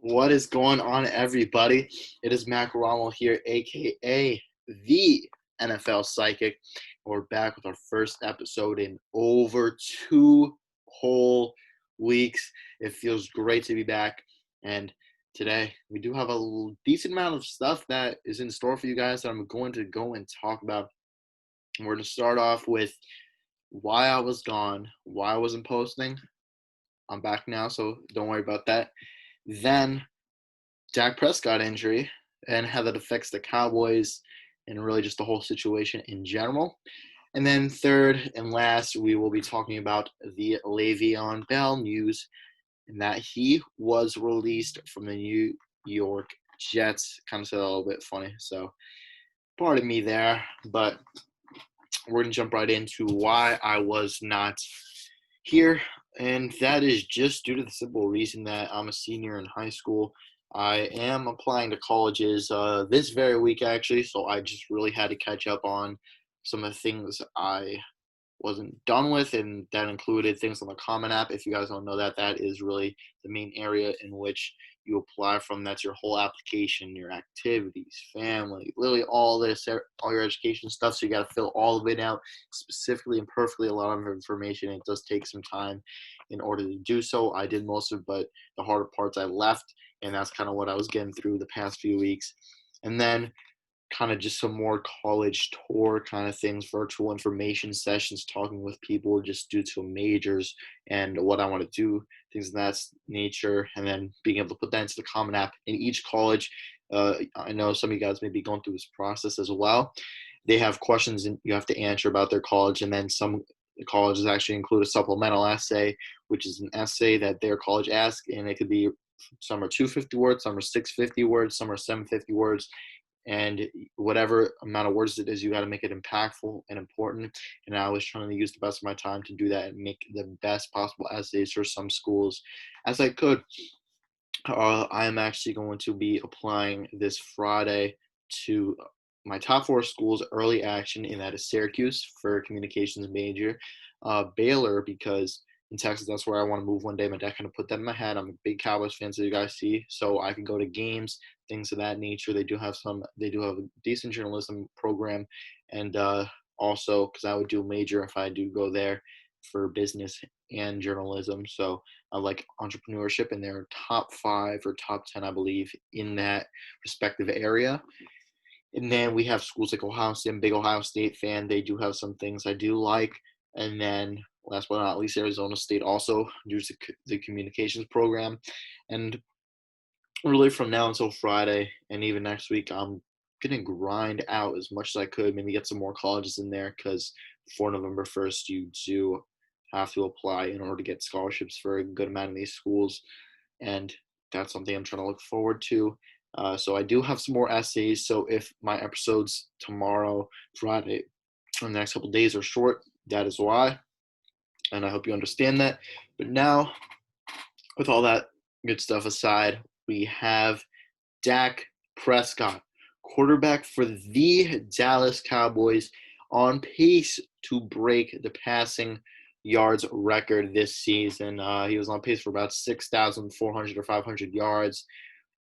What is going on, everybody? It is Mac Rommel here, aka the NFL Psychic. We're back with our first episode in over 2 whole weeks. It feels great to be back. And today we do have a decent amount of stuff that is in store for you guys that I'm going to go and talk about. We're going to start off with why I was gone, why I wasn't posting. I'm back now, so don't worry about that. Then Dak Prescott injury and how that affects the Cowboys and really just the whole situation in general. And then third and last, we will be talking about the Le'Veon Bell news and that he was released from the New York Jets. Kind of said a little bit funny, so pardon me there. But we're going to jump right into why I was not here. And that is just due to the simple reason that I'm a senior in high school. I am applying to colleges this very week, actually, so I just really had to catch up on some of the things I wasn't done with, and that included things on the Common App. If you guys don't know that, that is really the main area in which you apply from. That's your whole application, your activities, family, literally all this, all your education stuff. So you got to fill all of it out specifically and perfectly. A lot of information. It does take some time in order to do so. I did most of it, but the harder parts I left, and that's kind of what I was getting through the past few weeks. And then kind of just some more college tour kind of things, virtual information sessions, talking with people just due to majors and what I want to do, things of that nature, and then being able to put that into the Common App in each college. I know some of you guys may be going through this process as well. They have questions and you have to answer about their college, and then some colleges actually include a supplemental essay, which is an essay that their college asks, and it could be some are 250 words, some are 650 words, some are 750 words, and whatever amount of words it is, you got to make it impactful and important. And I was trying to use the best of my time to do that and make the best possible essays for some schools as I could. I am actually going to be applying this Friday to my top four schools early action, and that is Syracuse for a communications major, Baylor because in Texas that's where I want to move one day. My dad kind of put that in my head. I'm a big Cowboys fan, so you guys see, so I can go to games, things of that nature. They do have a decent journalism program, and also because I would do a major if I do go there for business and journalism. So I like entrepreneurship, and they're top 5 or top 10, I believe, in that respective area. And then we have schools like Ohio State. I'm a big Ohio State fan. They do have some things I do like. And then last but not least, Arizona State also due to the communications program. And really from now until Friday and even next week, I'm going to grind out as much as I could, maybe get some more colleges in there because before November 1st, you do have to apply in order to get scholarships for a good amount of these schools. And that's something I'm trying to look forward to. So I do have some more essays. So if my episodes tomorrow, Friday, and the next couple of days are short, that is why. And I hope you understand that. But now, with all that good stuff aside, we have Dak Prescott, quarterback for the Dallas Cowboys, on pace to break the passing yards record this season. He was on pace for about 6,400 or 500 yards.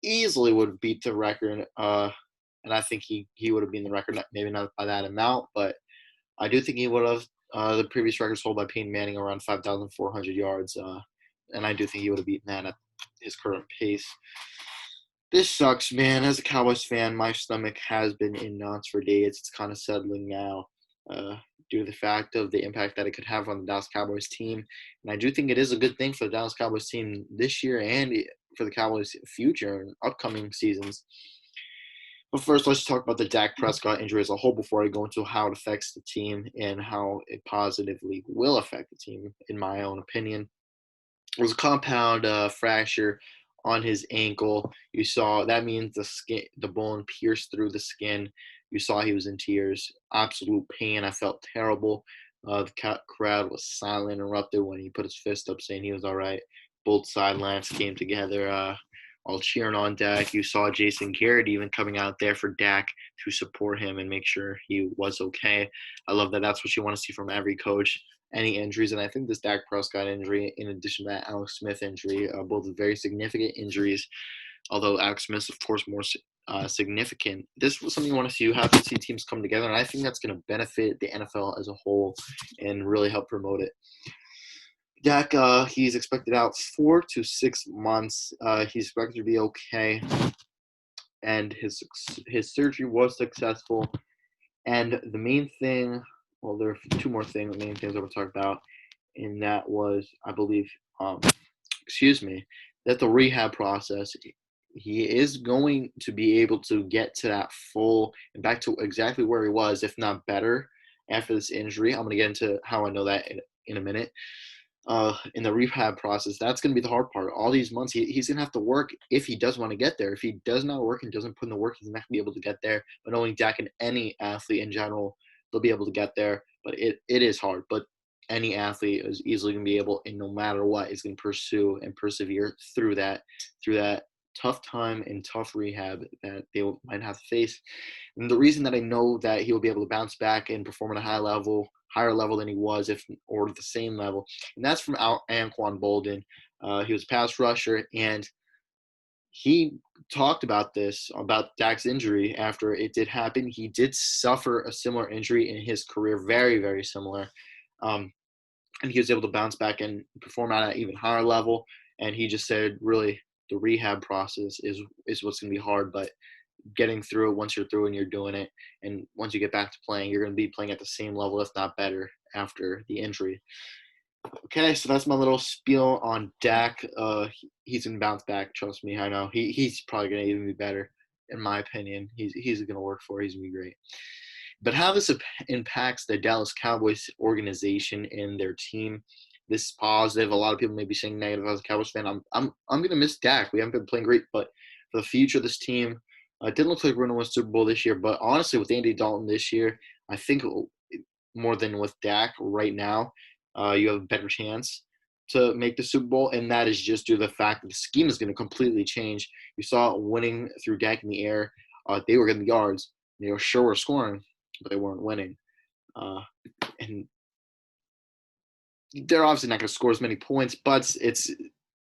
Easily would have beat the record, and I think he would have been the record, maybe not by that amount, but I do think he would have. The previous record sold by Peyton Manning around 5,400 yards, and I do think he would have beaten that at his current pace. This sucks, man. As a Cowboys fan, my stomach has been in knots for days. It's kind of settling now due to the fact of the impact that it could have on the Dallas Cowboys team. And I do think it is a good thing for the Dallas Cowboys team this year and for the Cowboys' future and upcoming seasons. But first, let's talk about the Dak Prescott injury as a whole before I go into how it affects the team and how it positively will affect the team, in my own opinion. It was a compound fracture on his ankle. You saw that means the bone pierced through the skin. You saw he was in tears, absolute pain. I felt terrible. The crowd was silent, interrupted when he put his fist up, saying he was all right. Both sidelines came together, all cheering on Dak. You saw Jason Garrett even coming out there for Dak to support him and make sure he was okay. I love that. That's what you want to see from every coach. Any injuries, and I think this Dak Prescott injury, in addition to that Alex Smith injury, both very significant injuries. although Alex Smith, of course, more significant. This was something you want to see. You have to see teams come together, and I think that's going to benefit the NFL as a whole and really help promote it. Dak, he's expected out 4 to 6 months. He's expected to be okay, and his surgery was successful. And the main thing, well, there are two more things. The main things I want to talk about, and that was, I believe, that the rehab process. He is going to be able to get to that full and back to exactly where he was, if not better, after this injury. I'm going to get into how I know that in a minute. In the rehab process, that's going to be the hard part. All these months, he's going to have to work if he does want to get there. If he does not work and doesn't put in the work, he's not going to be able to get there. But knowing Dak and any athlete in general, they'll be able to get there. But it is hard. But any athlete is easily going to be able, and no matter what, is going to pursue and persevere through that tough time and tough rehab that they might have to face. And the reason that I know that he will be able to bounce back and perform at a higher level than he was, or the same level, and that's from Anquan Bolden. He was a pass rusher, and he talked about Dak's injury after it did happen. He did suffer a similar injury in his career, very, very similar. And he was able to bounce back and perform at an even higher level. And he just said, really, the rehab process is what's going to be hard, but getting through it, once you're through and you're doing it, and once you get back to playing, you're going to be playing at the same level, if not better, after the injury. Okay, so that's my little spiel on Dak. He's going to bounce back, trust me. I know he's probably going to even be better, in my opinion. He's going to work for it. He's going to be great. But how this impacts the Dallas Cowboys organization and their team, this is positive. A lot of people may be saying negative as a Cowboys fan. I'm going to miss Dak. We haven't been playing great, but for the future of this team, it didn't look like we're going to win Super Bowl this year. But honestly, with Andy Dalton this year, I think more than with Dak right now, you have a better chance to make the Super Bowl, and that is just due to the fact that the scheme is going to completely change. You saw winning through Dak in the air. They were getting the yards. They were sure scoring, but they weren't winning. And they're obviously not going to score as many points, but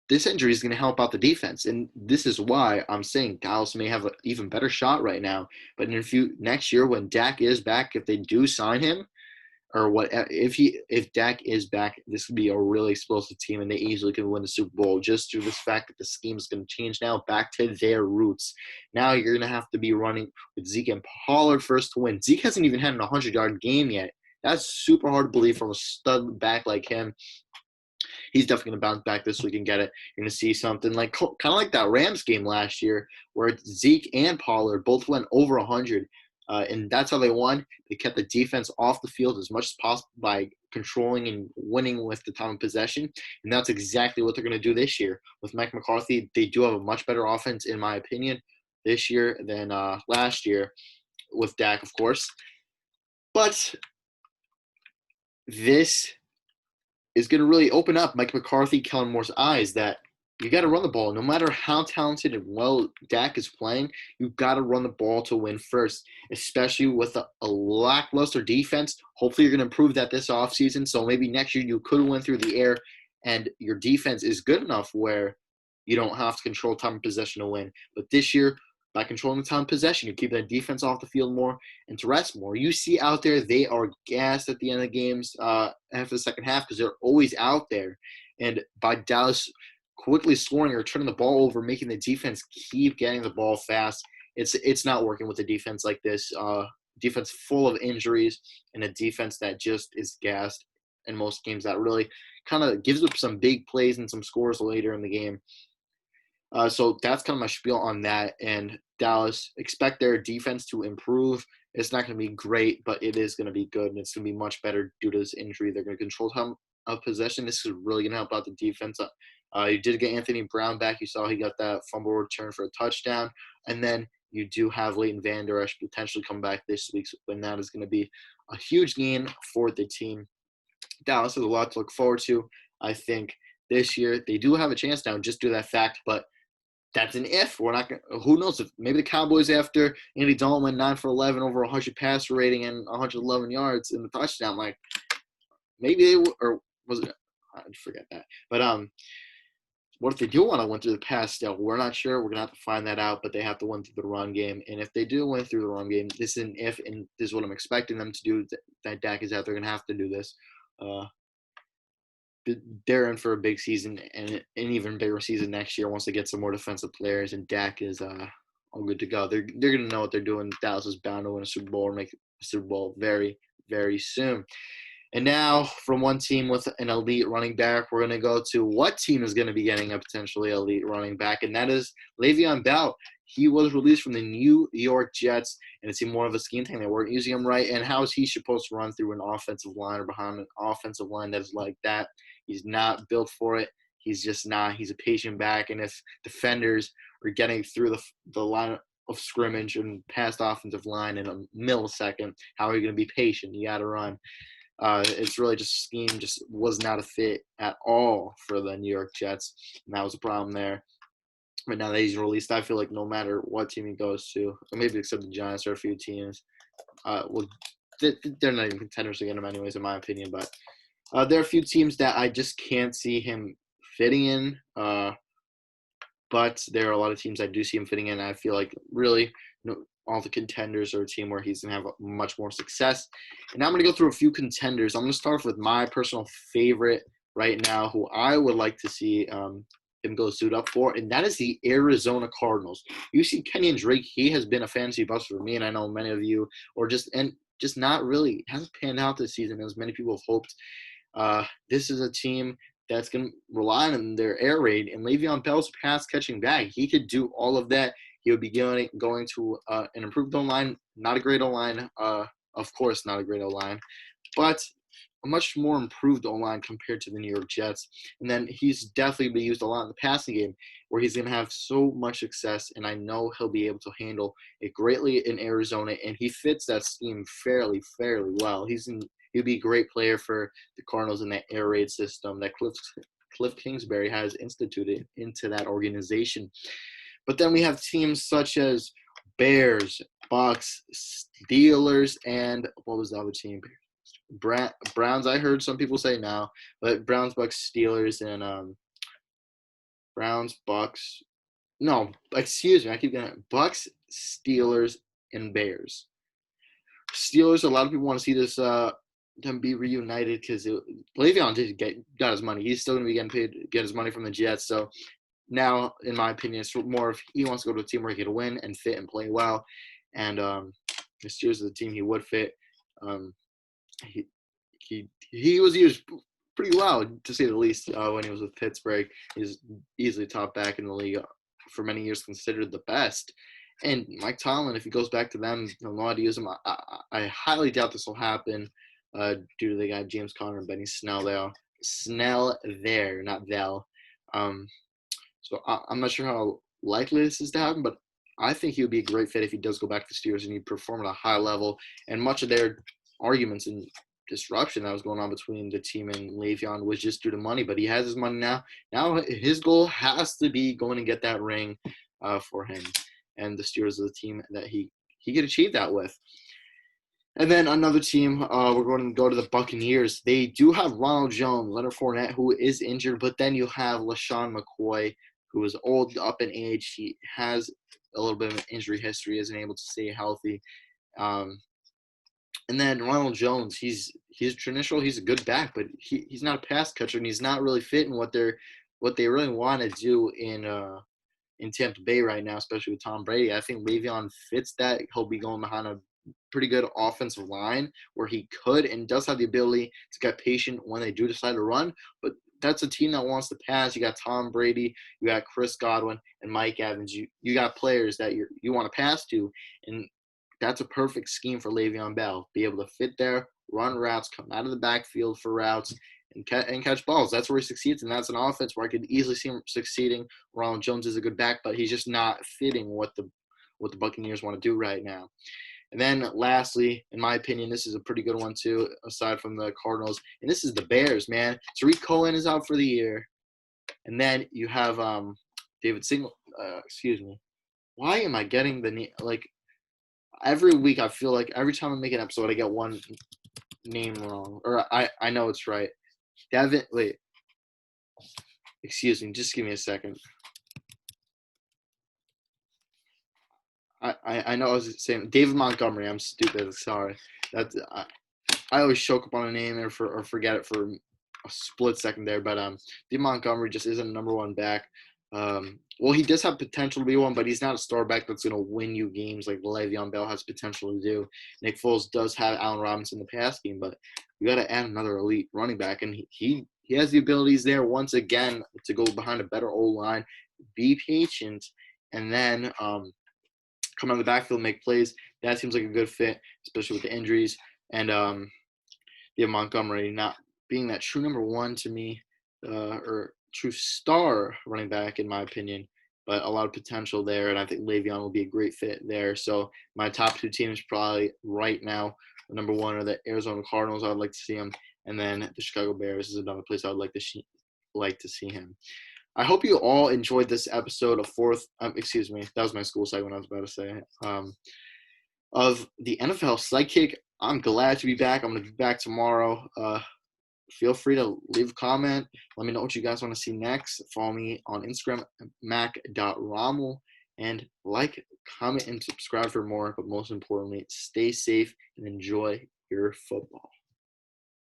this injury is going to help out the defense. And this is why I'm saying Dallas may have an even better shot right now. But next year when Dak is back, if they do sign him, or what, if Dak is back, this would be a really explosive team, and they easily can win the Super Bowl just due to this fact that the scheme is going to change now back to their roots. Now you're going to have to be running with Zeke and Pollard first to win. Zeke hasn't even had an 100-yard game yet. That's super hard to believe from a stud back like him. He's definitely going to bounce back this week and get it. You're going to see something kind of like that Rams game last year, where Zeke and Pollard both went over 100. And that's how they won. They kept the defense off the field as much as possible by controlling and winning with the time of possession. And that's exactly what they're going to do this year. With Mike McCarthy, they do have a much better offense, in my opinion, this year than last year, with Dak, of course. But this is going to really open up Mike McCarthy, Kellen Moore's eyes that you got to run the ball. No matter how talented and well Dak is playing, you've got to run the ball to win first, especially with a lackluster defense. Hopefully you're going to improve that this offseason, so maybe next year you could win through the air, and your defense is good enough where you don't have to control time of possession to win. But this year, by controlling the time of possession, you keep the defense off the field more and to rest more. You see out there, they are gassed at the end of the games after the second half because they're always out there. And by Dallas quickly scoring or turning the ball over, making the defense keep getting the ball fast, it's not working with a defense like this. Defense full of injuries and a defense that just is gassed in most games, that really kind of gives up some big plays and some scores later in the game. So that's kind of my spiel on that. And Dallas, expect their defense to improve. It's not going to be great, but it is going to be good, and it's going to be much better due to this injury. They're going to control time of possession. This is really going to help out the defense. You did get Anthony Brown back. You saw he got that fumble return for a touchdown. And then you do have Leighton Vander Esch potentially come back this week, and that is going to be a huge gain for the team. Dallas has a lot to look forward to. I think this year they do have a chance now just due to that fact, but that's an if. We're not gonna, who knows if maybe the Cowboys, after Andy Dalton went 9 for 11 over 100 passer rating and 111 yards in the touchdown, like maybe they or was it? I forget that. But what if they do want to win through the pass still? We're not sure. We're going to have to find that out, but they have to win through the run game. And if they do win through the run game, this is an if, and this is what I'm expecting them to do, that Dak is out. They're going to have to do this. Uh, they're in for a big season and an even bigger season next year once they get some more defensive players and Dak is all good to go. They're going to know what they're doing. Dallas is bound to win a Super Bowl or make a Super Bowl very, very soon. And now, from one team with an elite running back, we're going to go to what team is going to be getting a potentially elite running back, and that is Le'Veon Bell. He was released from the New York Jets, and it seemed more of a scheme thing. They weren't using him right, and how is he supposed to run through an offensive line or behind an offensive line that is like that? He's not built for it. He's just not. He's a patient back, and if defenders are getting through the line of scrimmage and past offensive line in a millisecond, how are you going to be patient? You got to run. It's really just scheme just was not a fit at all for the New York Jets, and that was a problem there. But now that he's released, I feel like no matter what team he goes to, or maybe except the Giants or a few teams, well, they're not even contenders to get him anyways, in my opinion. But there are a few teams that I just can't see him fitting in. But there are a lot of teams I do see him fitting in. I feel like really all the contenders are a team where he's going to have much more success. And now I'm going to go through a few contenders. I'm going to start with my personal favorite right now, who I would like to see him go suit up for, and that is the Arizona Cardinals. You see Kenyon Drake, he has been a fantasy bust for me, and I know many of you, or just not really hasn't panned out this season as many people have hoped. This is a team that's going to rely on their air raid, and Le'Veon Bell's pass catching back. He could do all of that. He would be going to an improved O-line, not a great O-line, of course not a great O-line, but a much more improved O-line compared to the New York Jets. And then he's definitely been used a lot in the passing game where he's going to have so much success, and I know he'll be able to handle it greatly in Arizona, and he fits that scheme fairly well. He'll be a great player for the Cardinals in that air raid system that Cliff Kingsbury has instituted into that organization. But then we have teams such as Bears, Bucks, Steelers, and what was the other team? Browns. I heard some people say now, but Browns, Bucks, Steelers, and Browns, Bucks. No, excuse me. I keep getting Bucks, Steelers, and Bears. Steelers. A lot of people want to see this them be reunited because Le'Veon got his money. He's still going to be getting paid, get his money from the Jets. So now, in my opinion, it's more if he wants to go to a team where he can win and fit and play well. And the Steelers is the team he would fit. He was used pretty well, to say the least, when he was with Pittsburgh. He's easily top back in the league for many years, considered the best. And Mike Tomlin, if he goes back to them, they'll know how to use him. I highly doubt this will happen due to the guy James Conner and Benny Snell there, not Vel. So I'm not sure how likely this is to happen, but I think he would be a great fit if he does go back to the Steelers and he perform at a high level. And much of their arguments and disruption that was going on between the team and Le'Veon was just due to money, but he has his money now. Now his goal has to be going to get that ring for him, and the Steelers are the team that he could achieve that with. And then another team, we're going to go to the Buccaneers. They do have Ronald Jones, Leonard Fournette, who is injured, but then you have LaShawn McCoy, who is old up in age. He has a little bit of an injury history, isn't able to stay healthy. And then Ronald Jones, he's traditional. He's a good back, but he's not a pass catcher, and he's not really fitting what they really want to do in Tampa Bay right now, especially with Tom Brady. I think Le'Veon fits that. He'll be going behind a pretty good offensive line where he could and does have the ability to get patient when they do decide to run. But that's a team that wants to pass. You got Tom Brady, you got Chris Godwin, and Mike Evans. You got players that you want to pass to, and that's a perfect scheme for Le'Veon Bell. Be able to fit there, run routes, come out of the backfield for routes, and catch balls. That's where he succeeds, and that's an offense where I could easily see him succeeding. Ronald Jones is a good back, but he's just not fitting what the Buccaneers want to do right now. And then lastly, in my opinion, this is a pretty good one too, aside from the Cardinals, and this is the Bears, man. Tariq Cohen is out for the year. And then you have David Single. Excuse me. Why am I getting the name? Like, every week I feel like every time I make an episode, I get one name wrong. Or I know it's right. Excuse me, just give me a second. I know I was saying David Montgomery. I'm stupid. Sorry. That's I always choke up on a name or forget it for a split second there. But David Montgomery just isn't a number one back. Well, he does have potential to be one, but he's not a star back that's going to win you games like Le'Veon Bell has potential to do. Nick Foles does have Allen Robinson in the pass game, but you got to add another elite running back, and he has the abilities there once again to go behind a better O line, be patient, and then come out of the backfield and make plays. That seems like a good fit, especially with the injuries. And Montgomery not being that true number one to me, or true star running back in my opinion, but a lot of potential there. And I think Le'Veon will be a great fit there. So my top two teams probably right now, number one are the Arizona Cardinals. I'd like to see them, and then the Chicago Bears is another place I'd like to see him. I hope you all enjoyed this episode of excuse me, that was my school segment I was about to say, of the NFL Sidekick. I'm glad to be back. I'm going to be back tomorrow. Feel free to leave a comment. Let me know what you guys want to see next. Follow me on Instagram, mac.rommel, and like, comment, and subscribe for more. But most importantly, stay safe and enjoy your football.